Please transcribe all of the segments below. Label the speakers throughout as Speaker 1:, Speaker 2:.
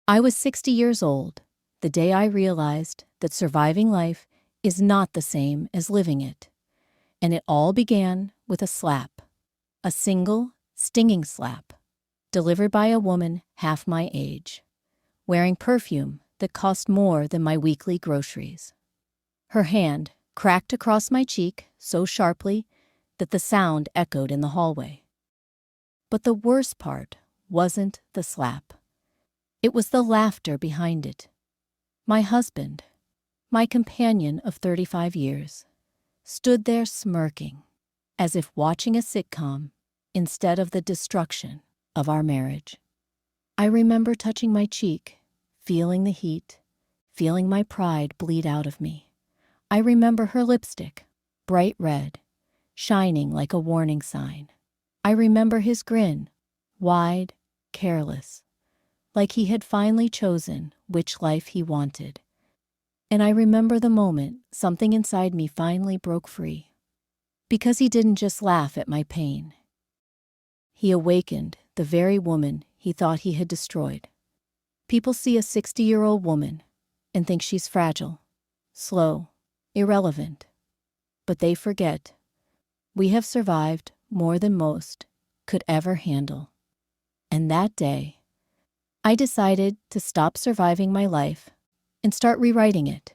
Speaker 1: I was 60 years old, the day I realized that surviving life is not the same as living it. And it all began with a slap. A single, stinging slap, delivered by a woman half my age, wearing perfume that cost more than my weekly groceries. Her hand cracked across my cheek so sharply that the sound echoed in the hallway. But the worst part wasn't the slap. It was the laughter behind it. My husband, my companion of 35 years, stood there smirking, as if watching a sitcom instead of the destruction of our marriage. I remember touching my cheek, feeling the heat, feeling my pride bleed out of me. I remember her lipstick, bright red, shining like a warning sign. I remember his grin, wide, careless, like he had finally chosen which life he wanted. And I remember the moment something inside me finally broke free. Because he didn't just laugh at my pain. He awakened the very woman he thought he had destroyed. People see a 60-year-old woman and think she's fragile, slow, irrelevant. But they forget we have survived more than most could ever handle. And that day, I decided to stop surviving my life and start rewriting it.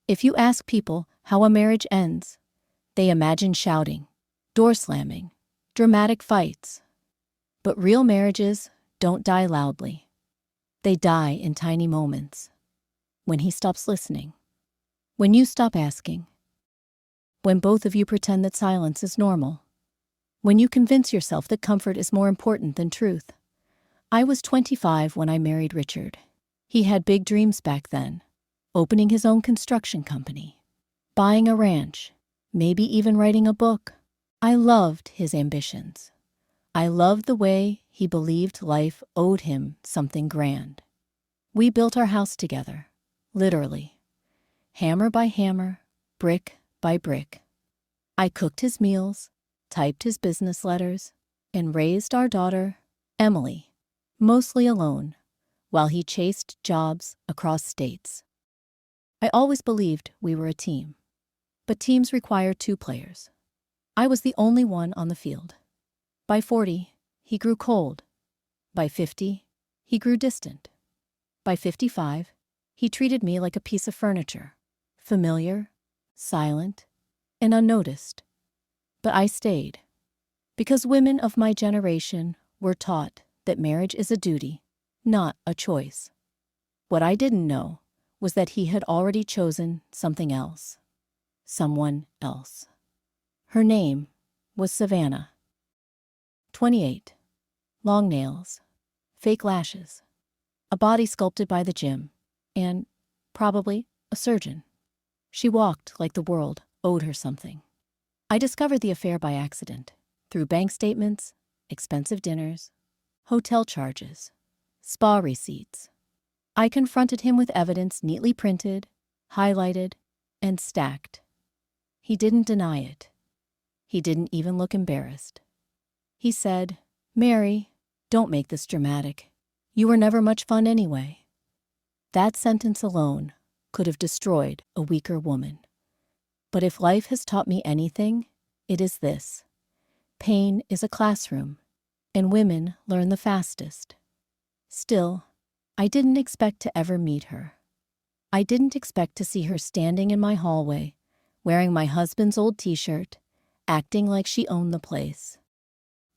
Speaker 1: If you ask people how a marriage ends, they imagine shouting, door slamming, dramatic fights. But real marriages don't die loudly. They die in tiny moments. When he stops listening. When you stop asking. When both of you pretend that silence is normal. When you convince yourself that comfort is more important than truth. I was 25 when I married Richard. He had big dreams back then. Opening his own construction company. Buying a ranch. Maybe even writing a book. I loved his ambitions. I loved the way he believed life owed him something grand. We built our house together, literally. Hammer by hammer, brick by brick. I cooked his meals, typed his business letters, and raised our daughter, Emily, mostly alone, while he chased jobs across states. I always believed we were a team. But teams require two players. I was the only one on the field. By 40, he grew cold. By 50, he grew distant. By 55, he treated me like a piece of furniture, familiar, silent, and unnoticed. But I stayed, because women of my generation were taught that marriage is a duty, not a choice. What I didn't know was that he had already chosen something else. Someone else. Her name was Savannah. 28. Long nails, fake lashes, a body sculpted by the gym, and, probably, a surgeon. She walked like the world owed her something. I discovered the affair by accident, through bank statements, expensive dinners, hotel charges, spa receipts. I confronted him with evidence neatly printed, highlighted, and stacked. He didn't deny it. He didn't even look embarrassed. He said, "Mary, don't make this dramatic. You were never much fun anyway." That sentence alone could have destroyed a weaker woman. But if life has taught me anything, it is this. Pain is a classroom, and women learn the fastest. Still, I didn't expect to ever meet her. I didn't expect to see her standing in my hallway, wearing my husband's old t-shirt, acting like she owned the place.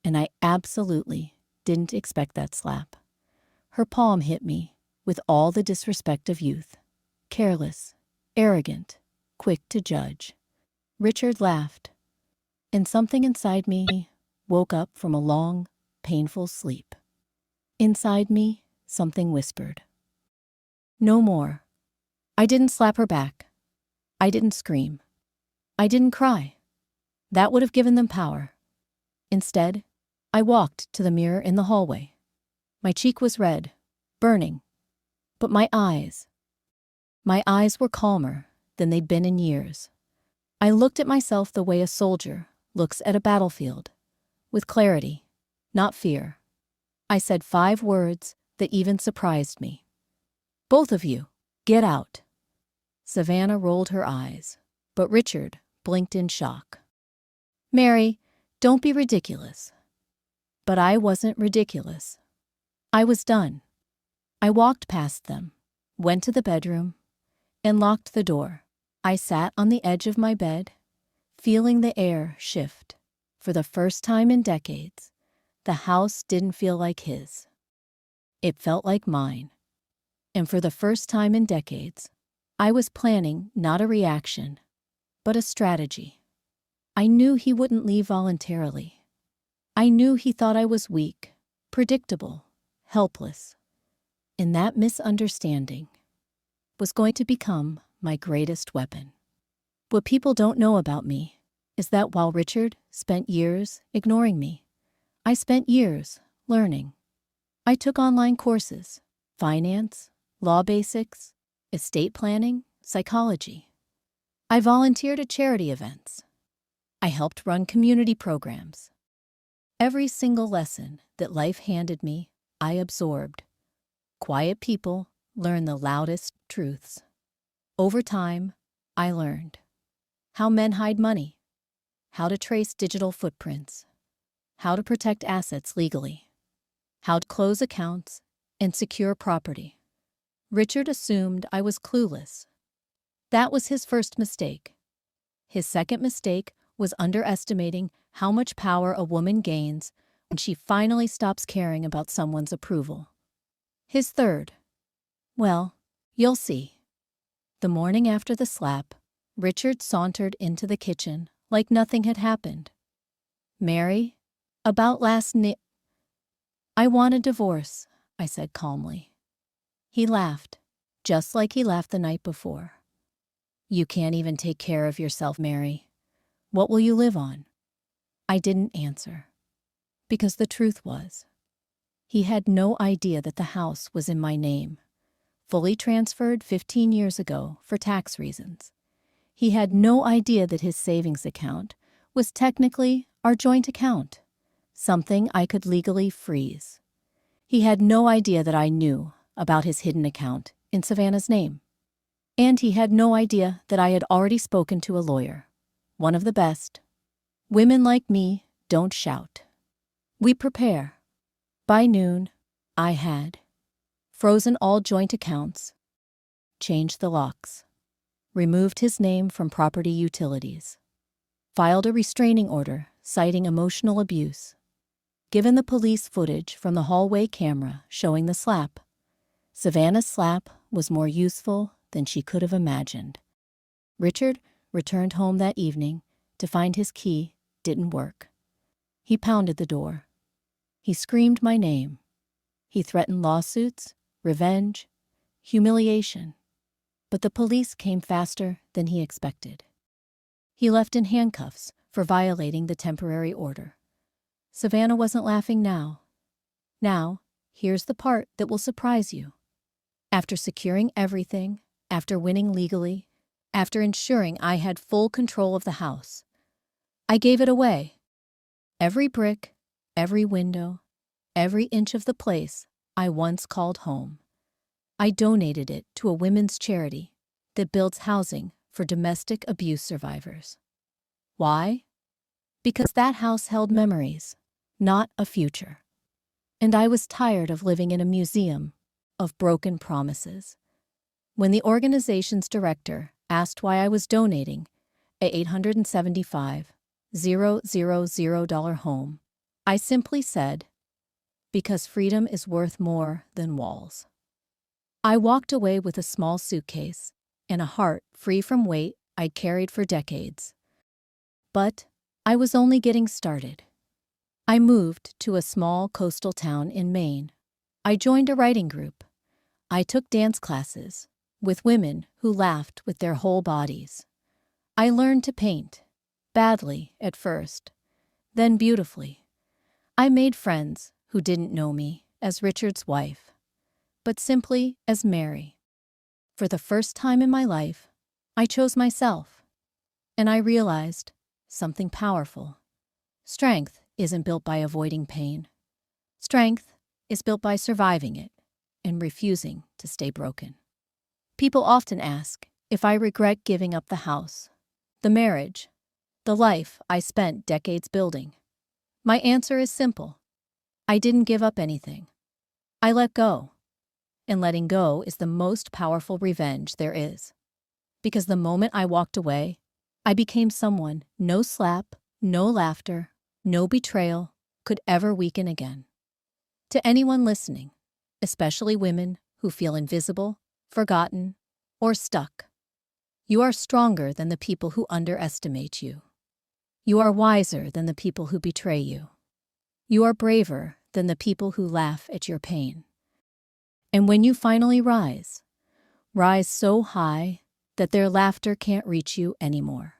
Speaker 1: And I absolutely didn't expect that slap. Her palm hit me with all the disrespect of youth. Careless, arrogant, quick to judge. Richard laughed, and something inside me woke up from a long, painful sleep. Inside me, something whispered. No more. I didn't slap her back. I didn't scream. I didn't cry. That would have given them power. Instead, I walked to the mirror in the hallway. My cheek was red, burning. But my eyes were calmer than they'd been in years. I looked at myself the way a soldier looks at a battlefield, with clarity, not fear. I said 5 words that even surprised me. Both of you, get out. Savannah rolled her eyes, but Richard blinked in shock. Mary, don't be ridiculous. But I wasn't ridiculous. I was done. I walked past them, went to the bedroom, and locked the door. I sat on the edge of my bed, feeling the air shift. For the first time in decades, the house didn't feel like his. It felt like mine. And for the first time in decades, I was planning not a reaction, but a strategy. I knew he wouldn't leave voluntarily. I knew he thought I was weak, predictable, helpless. And that misunderstanding was going to become my greatest weapon. What people don't know about me is that while Richard spent years ignoring me, I spent years learning. I took online courses, finance, law basics, estate planning, psychology. I volunteered at charity events. I helped run community programs. Every single lesson that life handed me, I absorbed. Quiet people learn the loudest truths. Over time, I learned how men hide money, how to trace digital footprints, how to protect assets legally, how to close accounts and secure property. Richard assumed I was clueless. That was his first mistake. His second mistake was underestimating how much power a woman gains when she finally stops caring about someone's approval. His third, well, you'll see. The morning after the slap, Richard sauntered into the kitchen like nothing had happened. Mary, about last night, I want a divorce, I said calmly. He laughed, just like he laughed the night before. You can't even take care of yourself, Mary. What will you live on? I didn't answer, because the truth was, he had no idea that the house was in my name, fully transferred 15 years ago for tax reasons. He had no idea that his savings account was technically our joint account, something I could legally freeze. He had no idea that I knew about his hidden account in Savannah's name. And he had no idea that I had already spoken to a lawyer, one of the best. Women like me don't shout. We prepare. By noon, I had frozen all joint accounts, changed the locks, removed his name from property utilities, filed a restraining order citing emotional abuse, given the police footage from the hallway camera showing the slap. Savannah's slap was more useful than she could have imagined. Richard returned home that evening to find his key didn't work. He pounded the door. He screamed my name. He threatened lawsuits, revenge, humiliation. But the police came faster than he expected. He left in handcuffs for violating the temporary order. Savannah wasn't laughing now. Now, here's the part that will surprise you. After securing everything, after winning legally, after ensuring I had full control of the house, I gave it away. Every brick, every window, every inch of the place I once called home. I donated it to a women's charity that builds housing for domestic abuse survivors. Why? Because that house held memories, not a future. And I was tired of living in a museum of broken promises. When the organization's director asked why I was donating a $875,000 home, I simply said, because freedom is worth more than walls. I walked away with a small suitcase and a heart free from weight I'd carried for decades. But I was only getting started. I moved to a small coastal town in Maine. I joined a writing group. I took dance classes with women who laughed with their whole bodies. I learned to paint, badly at first, then beautifully. I made friends who didn't know me as Richard's wife, but simply as Mary. For the first time in my life, I chose myself, and I realized something powerful. Strength isn't built by avoiding pain. Strength is built by surviving it and refusing to stay broken. People often ask if I regret giving up the house, the marriage, the life I spent decades building. My answer is simple. I didn't give up anything. I let go. And letting go is the most powerful revenge there is. Because the moment I walked away, I became someone no slap, no laughter, no betrayal could ever weaken again. To anyone listening, especially women who feel invisible, forgotten, or stuck, you are stronger than the people who underestimate you. You are wiser than the people who betray you. You are braver than the people who laugh at your pain. And when you finally rise so high that their laughter can't reach you anymore.